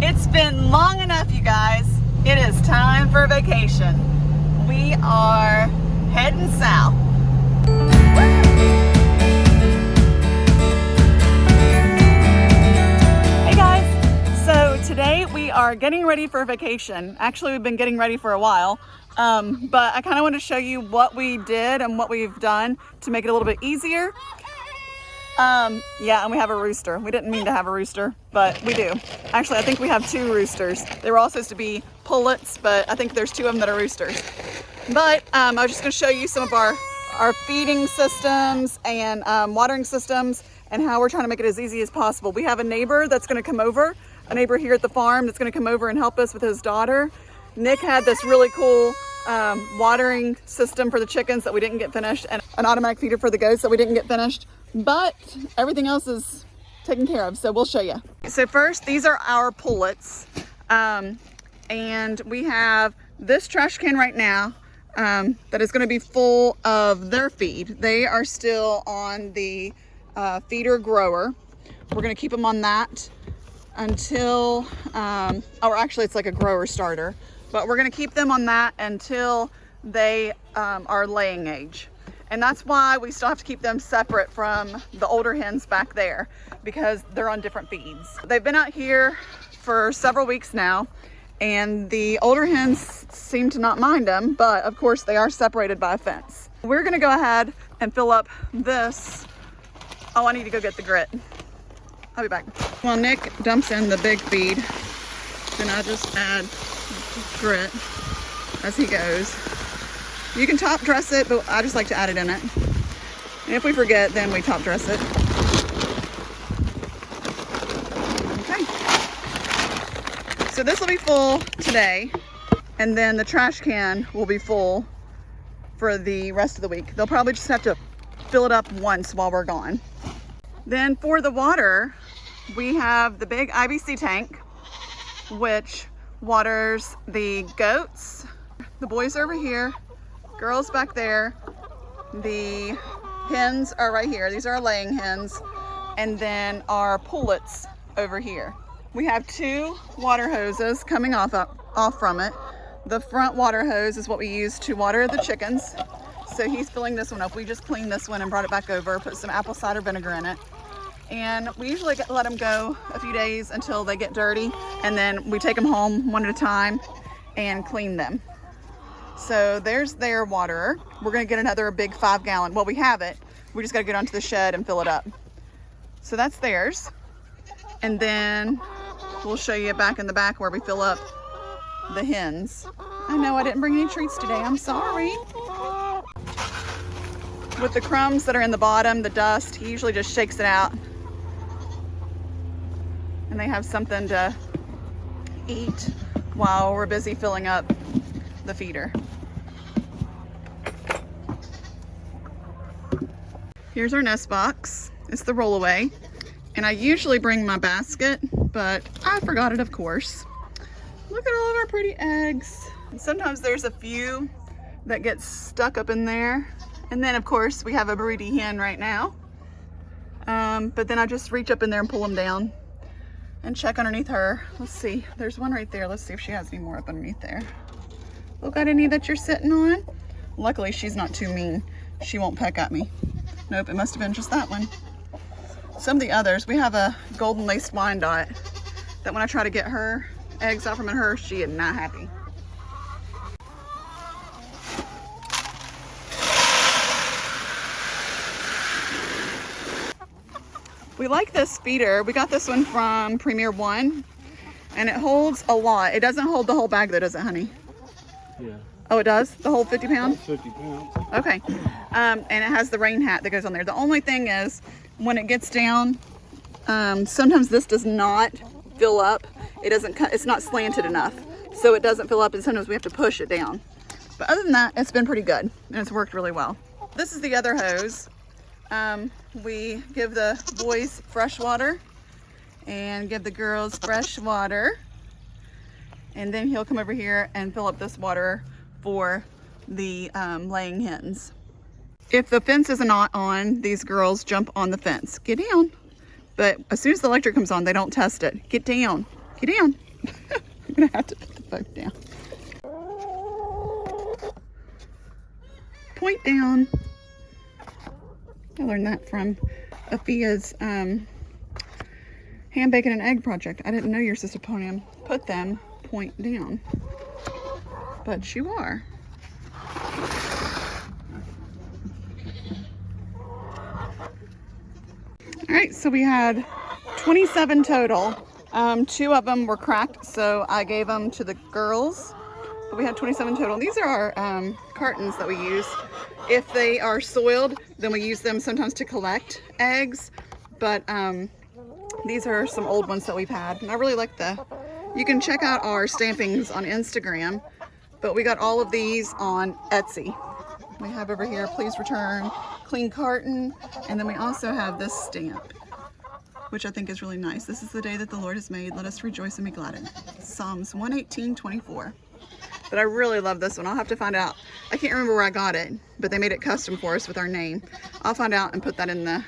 It's been long enough, you guys. It is time for vacation. We are heading south. Hey guys, so today we are getting ready for vacation. Actually, we've been getting ready for a while, but I kind of want to show you what we did and what we've done to make it a little bit easier. Yeah, and we have a rooster. We didn't mean to have a rooster, but we do. Actually, I think we have 2 roosters. They were all supposed to be pullets, but I think there's 2 of them that are roosters. But I was just going to show you some of our feeding systems and watering systems and how we're trying to make it as easy as possible. We have a neighbor that's going to come over, a neighbor here at the farm that's going to come over and help us with his daughter. Nick had this really cool watering system for the chickens that we didn't get finished, and an automatic feeder for the goats that we didn't get finished. But everything else is taken care of, so we'll show you. So first, these are our pullets, and we have this trash can right now that is going to be full of their feed. They are still on the feeder grower. We're going to keep them on that until, or actually it's like a grower starter, but we're going to keep them on that until they are laying age. And that's why we still have to keep them separate from the older hens back there, because they're on different feeds. They've been out here for several weeks now, and the older hens seem to not mind them, but of course they are separated by a fence. We're gonna go ahead and fill up this. Oh, I need to go get the grit. I'll be back. Well, Nick dumps in the big feed, then I just add grit as he goes. You can top dress it, but I just like to add it in it. And if we forget, then we top dress it. Okay. So this will be full today, and then the trash can will be full for the rest of the week. They'll probably just have to fill it up once while we're gone. Then for the water, we have the big IBC tank, which waters the goats. The boys are over here. Girls back there. The hens are right here. These are our laying hens. And then our pullets over here. We have 2 water hoses coming off from it. The front water hose is what we use to water the chickens. So he's filling this one up. We just cleaned this one and brought it back over, put some apple cider vinegar in it. And we usually let them go a few days until they get dirty. And then we take them home one at a time and clean them. So there's their waterer. We're gonna get another big 5-gallon. Well, we have it. We just gotta get onto the shed and fill it up. So that's theirs. And then we'll show you back in the back where we fill up the hens. I know I didn't bring any treats today, I'm sorry. With the crumbs that are in the bottom, the dust, he usually just shakes it out. And they have something to eat while we're busy filling up the feeder. Here's our nest box. It's the rollaway. And I usually bring my basket, but I forgot it, of course. Look at all of our pretty eggs. And sometimes there's a few that get stuck up in there. And then of course we have a broody hen right now. But then I just reach up in there and pull them down and check underneath her. Let's see, there's one right there. Let's see if she has any more up underneath there. Look at any that you're sitting on. Luckily she's not too mean. She won't peck at me. Nope, it must have been just that one. Some of the others, we have a golden laced Wyandotte that when I try to get her eggs out from her, she is not happy. We like this feeder. We got this one from Premier One, and it holds a lot. It doesn't hold the whole bag though, does it, honey? Yeah. Oh, it does? The whole 50 pounds? 50 pounds. Okay. And it has the rain hat that goes on there. The only thing is, when it gets down, sometimes this does not fill up. It doesn't, it's not slanted enough. So it doesn't fill up, and sometimes we have to push it down. But other than that, it's been pretty good, and it's worked really well. This is the other hose. We give the boys fresh water and give the girls fresh water. And then he'll come over here and fill up this water for the laying hens. If the fence is not on, these girls jump on the fence. Get down. But as soon as the electric comes on, they don't test it. Get down. Get down. I'm gonna have to put the boat down. Point down. I learned that from Afia's ham, bacon, and egg project. I didn't know you're supposed to put them point down, but you are. All right, so we had 27 total. 2 of them were cracked, so I gave them to the girls. But we had 27 total. These are our cartons that we use. If they are soiled, then we use them sometimes to collect eggs. But these are some old ones that we've had. And I really like you can check out our stampings on Instagram. But we got all of these on Etsy. We have over here, please return, clean carton. And then we also have this stamp, which I think is really nice. This is the day that the Lord has made. Let us rejoice and be glad in it. Psalms 118:24. But I really love this one. I'll have to find out. I can't remember where I got it, but they made it custom for us with our name. I'll find out and put that in the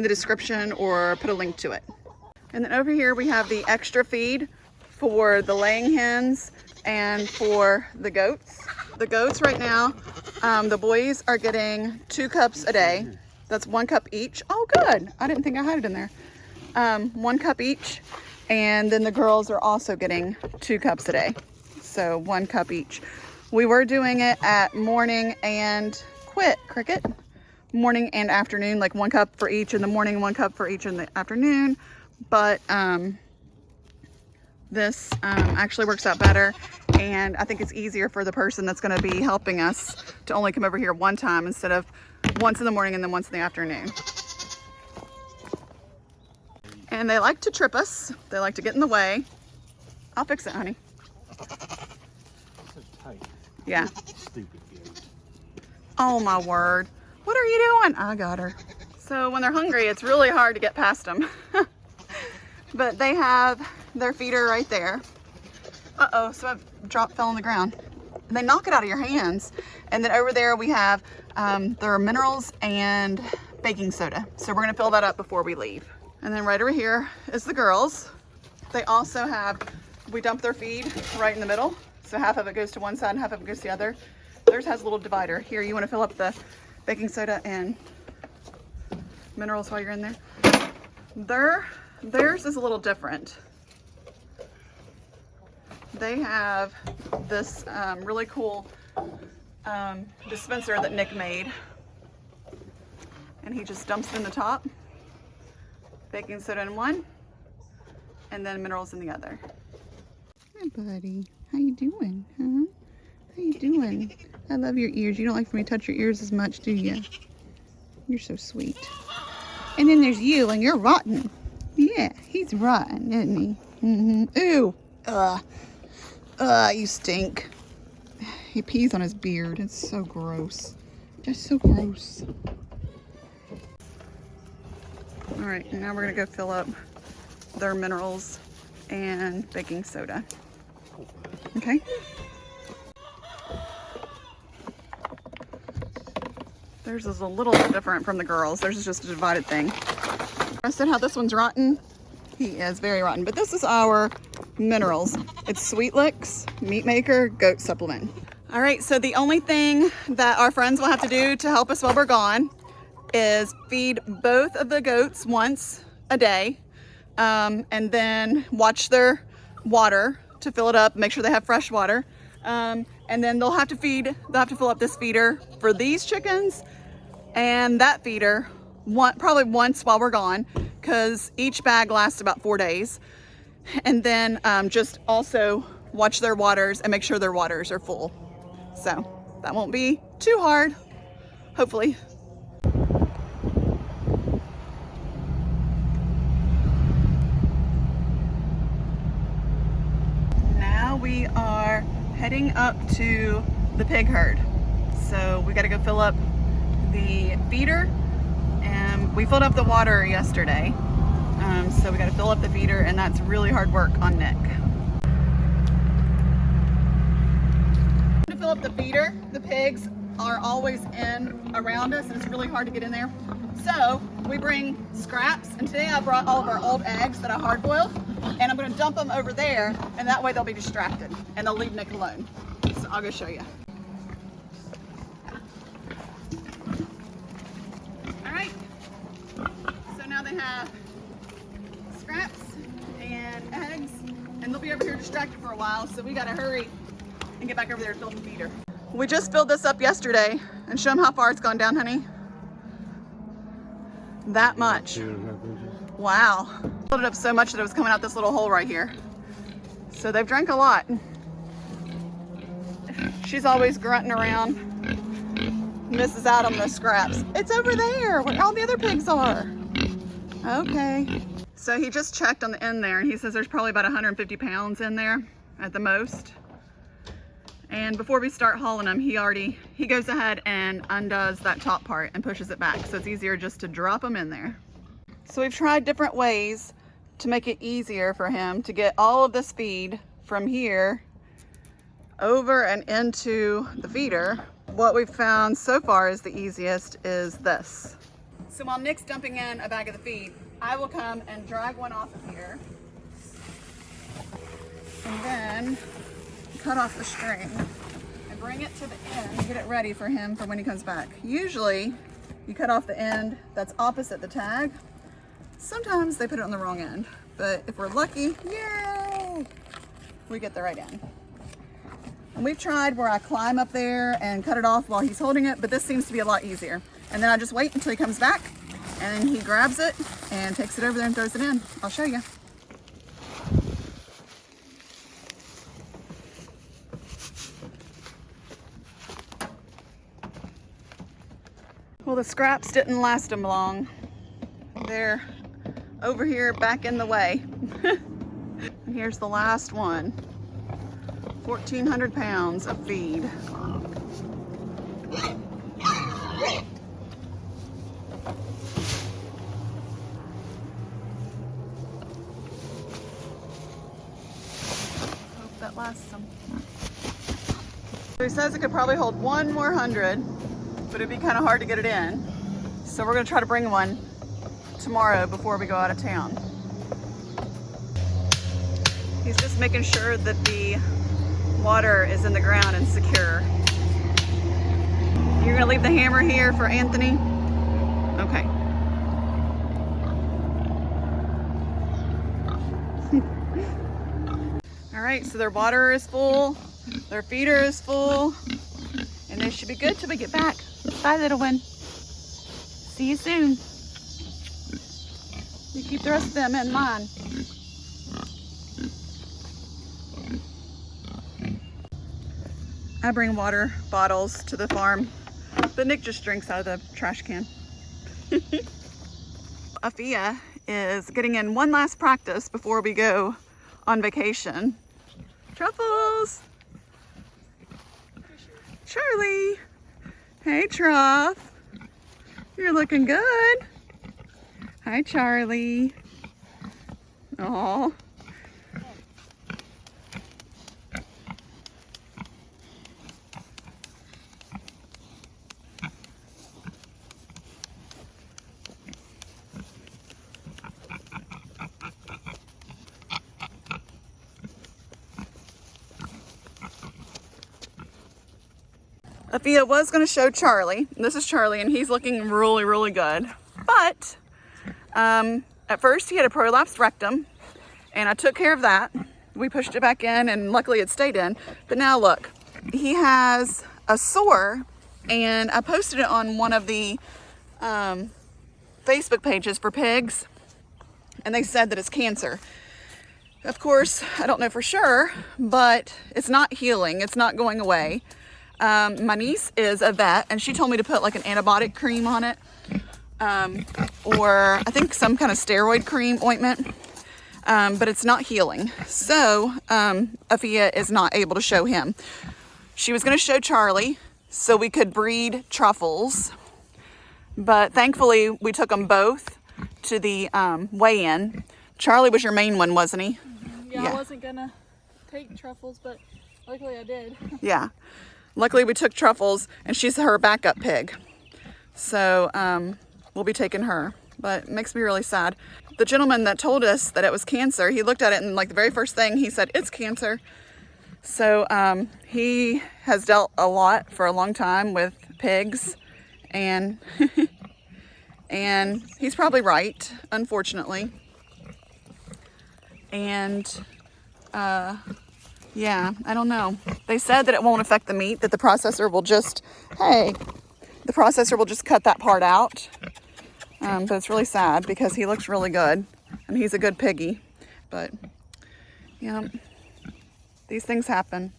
description or put a link to it. And then over here we have the extra feed for the laying hens and for the goats. The goats right now, the boys are getting 2 cups a day. That's 1 cup each. Oh, good. I didn't think I had it in there. 1 cup each. And then the girls are also getting 2 cups a day. So 1 cup each. We were doing it at morning and cricket. Morning and afternoon, like 1 cup for each in the morning, 1 cup for each in the afternoon. But this actually works out better. And I think it's easier for the person that's going to be helping us to only come over here 1 time instead of once in the morning and then once in the afternoon. And they like to trip us. They like to get in the way. I'll fix it, honey. Yeah. Stupid goat. Oh my word. What are you doing? I got her. So when they're hungry, it's really hard to get past them. But they have their feeder right there. Uh-oh, so I fell on the ground. And they knock it out of your hands. And then over there we have their minerals and baking soda. So we're gonna fill that up before we leave. And then right over here is the girls. They also have, we dump their feed right in the middle. So half of it goes to one side and half of it goes to the other. Theirs has a little divider. Here, you wanna fill up the baking soda and minerals while you're in there. Theirs is a little different. They have this really cool dispenser that Nick made. And he just dumps it in the top, baking soda in one, and then minerals in the other. Hi, buddy. How you doing, huh? How you doing? I love your ears. You don't like for me to touch your ears as much, do you? You're so sweet. And then there's you, and you're rotten. Yeah, he's rotten, isn't he? Mm-hmm. Ooh. You stink. He pees on his beard. It's so gross. Just so gross. All right, now we're gonna go fill up their minerals and baking soda. Okay? Theirs is a little bit different from the girls. Theirs is just a divided thing. I said how this one's rotten. He is very rotten, but this is our minerals. It's Sweet Licks, Meat Maker, Goat Supplement. All right, so the only thing that our friends will have to do to help us while we're gone is feed both of the goats once a day, and then watch their water to fill it up, make sure they have fresh water. And then they'll have to fill up this feeder for these chickens and that feeder probably once while we're gone, because each bag lasts about 4 days. And then just also watch their waters and make sure their waters are full. So that won't be too hard, hopefully. Now we are heading up to the pig herd. So we gotta go fill up the feeder, and we filled up the water yesterday. So we gotta fill up the feeder, and that's really hard work on Nick. To fill up the feeder, the pigs, are always in around us, and it's really hard to get in there. So we bring scraps, and today I brought all of our old eggs that I hard boiled, and I'm going to dump them over there, and that way they'll be distracted and they'll leave Nick alone. So I'll go show you. All right, so now they have scraps and eggs, and they'll be over here distracted for a while, so we got to hurry and get back over there to fill the feeder. We just filled this up yesterday, and show them how far it's gone down, honey. That much. 2.5 inches. Wow. Filled it up so much that it was coming out this little hole right here. So they've drank a lot. She's always grunting around, misses out on the scraps. It's over there where all the other pigs are. Okay. So he just checked on the end there, and he says there's probably about 150 pounds in there at the most. And before we start hauling them, he goes ahead and undoes that top part and pushes it back. So it's easier just to drop them in there. So we've tried different ways to make it easier for him to get all of this feed from here over and into the feeder. What we've found so far is the easiest is this. So while Nick's dumping in a bag of the feed, I will come and drag one off of here. And then cut off the string and bring it to the end and get it ready for him for when he comes back. Usually you cut off the end that's opposite the tag. Sometimes they put it on the wrong end, but if we're lucky, yay, we get the right end. And we've tried where I climb up there and cut it off while he's holding it, but this seems to be a lot easier. And then I just wait until he comes back, and then he grabs it and takes it over there and throws it in. I'll show you. Well, the scraps didn't last them long. They're over here back in the way. And here's the last one. 1,400 pounds of feed. Hope that lasts them. So he says it could probably hold 1 more 100. But it'd be kind of hard to get it in. So we're gonna try to bring one tomorrow before we go out of town. He's just making sure that the water is in the ground and secure. You're gonna leave the hammer here for Anthony? Okay. All right, so their water is full, their feeder is full, and they should be good till we get back. Bye, little one. See you soon. You keep the rest of them in mind. I bring water bottles to the farm, but Nick just drinks out of the trash can. Afia is getting in one last practice before we go on vacation. Truffles! Charlie! Hey, Truff. You're looking good. Hi, Charlie. Aw. Afia was going to show Charlie. This is Charlie, and he's looking really, really good. But at first he had a prolapsed rectum, and I took care of that. We pushed it back in, and luckily it stayed in. But now look, he has a sore, and I posted it on one of the Facebook pages for pigs, and they said that it's cancer. Of course, I don't know for sure, but it's not healing. It's not going away. My niece is a vet, and she told me to put like an antibiotic cream on it, or I think some kind of steroid cream ointment, but it's not healing. So Afia is not able to show him. She was going to show Charlie so we could breed truffles, but thankfully we took them both to the weigh-in. Charlie was your main one, wasn't he? Yeah, I wasn't gonna take truffles, but luckily I did. Yeah. Luckily we took Truffles and she's her backup pig. So we'll be taking her, but it makes me really sad. The gentleman that told us that it was cancer, he looked at it and like the very first thing he said, it's cancer. So he has dealt a lot for a long time with pigs and and he's probably right, unfortunately. And yeah, I don't know. They said that it won't affect the meat, that the processor will just, hey, the processor will just cut that part out. But it's really sad because he looks really good and he's a good piggy. But yeah, these things happen.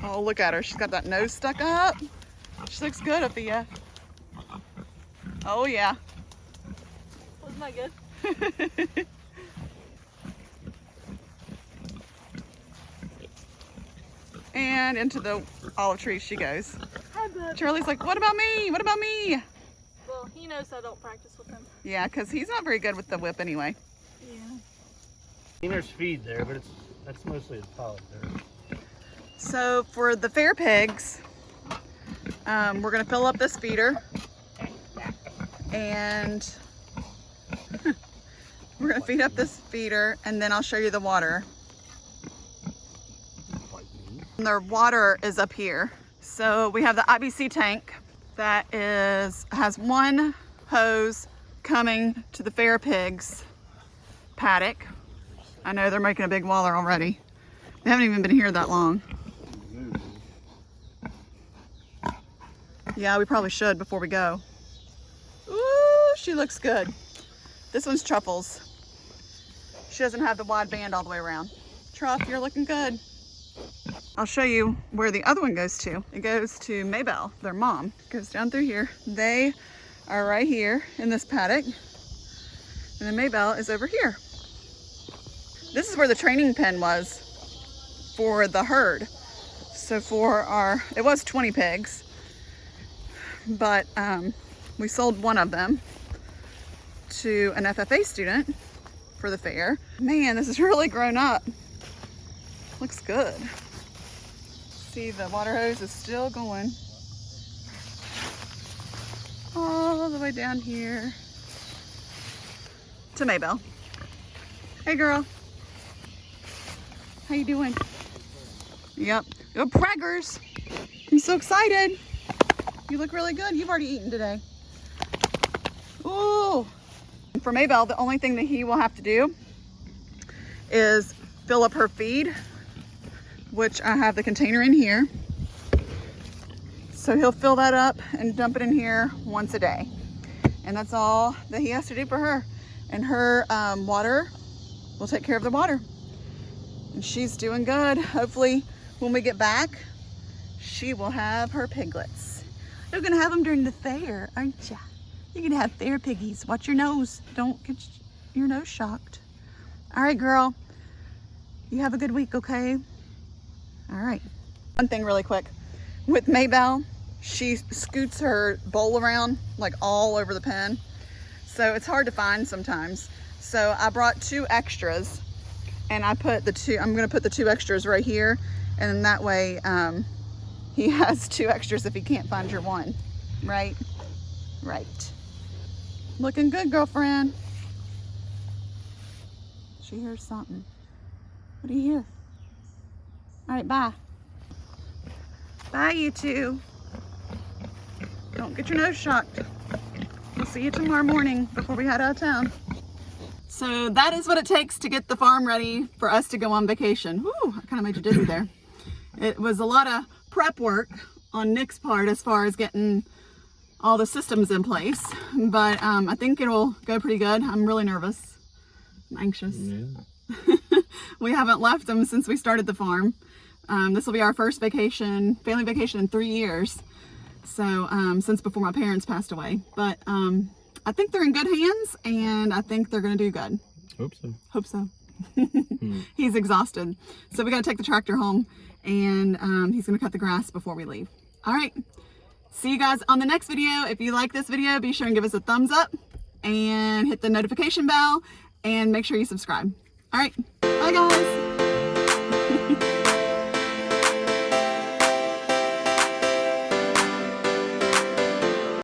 Oh, look at her. She's got that nose stuck up. She looks good, Afia. Oh, yeah. Wasn't that good? And into the olive tree she goes. Hi, bud. Charlie's like, what about me? What about me? Well, he knows I don't practice with him. Yeah, because he's not very good with the whip anyway. Yeah. There's feed there, but that's mostly a pollock there. So for the fair pigs, we're going to fill up this feeder and we're going to feed up this feeder and then I'll show you the water. And the water is up here. So we have the IBC tank that has one hose coming to the fair pigs paddock. I know they're making a big waller already. They haven't even been here that long. Yeah, we probably should before we go. Ooh, she looks good. This one's Truffles. She doesn't have the wide band all the way around. Truff, you're looking good. I'll show you where the other one goes to. It goes to Maybelle, their mom. It goes down through here. They are right here in this paddock. And then Maybelle is over here. This is where the training pen was for the herd. So it was 20 pigs, but we sold one of them to an FFA student for the fair. Man, this is really grown up. Looks good. See, the water hose is still going all the way down here to Maybelle. Hey girl, how you doing? Yep, go Praggers. I'm so excited. You look really good. You've already eaten today. Ooh. For Maybelle, the only thing that he will have to do is fill up her feed, which I have the container in here. So he'll fill that up and dump it in here once a day. And that's all that he has to do for her. And her water will take care of the water. And she's doing good. Hopefully when we get back, she will have her piglets. You're gonna have them during the fair, aren't ya? You're gonna have fair piggies. Watch your nose. Don't get your nose shocked. All right, girl. You have a good week, okay? All right. One thing really quick. With Maybelle, she scoots her bowl around like all over the pen. So it's hard to find sometimes. So I brought 2 extras and I'm gonna put the 2 extras right here. And then that way he has 2 extras if he can't find your one, right? Right. Looking good, girlfriend. She hears something. What do you hear? All right, bye. Bye, you two. Don't get your nose shocked. We'll see you tomorrow morning before we head out of town. So that is what it takes to get the farm ready for us to go on vacation. Whew, I kind of made you dizzy there. It was a lot of prep work on Nick's part as far as getting all the systems in place, but I think it'll go pretty good. I'm really nervous. I'm anxious. Yeah. We haven't left them since we started the farm. This will be our first vacation, family vacation in 3 years. So since before my parents passed away, but I think they're in good hands and I think they're gonna do good. Hope so. Hope so. He's exhausted. So we gotta take the tractor home and he's gonna cut the grass before we leave. All right, see you guys on the next video. If you like this video, be sure and give us a thumbs up and hit the notification bell and make sure you subscribe. All right, bye guys.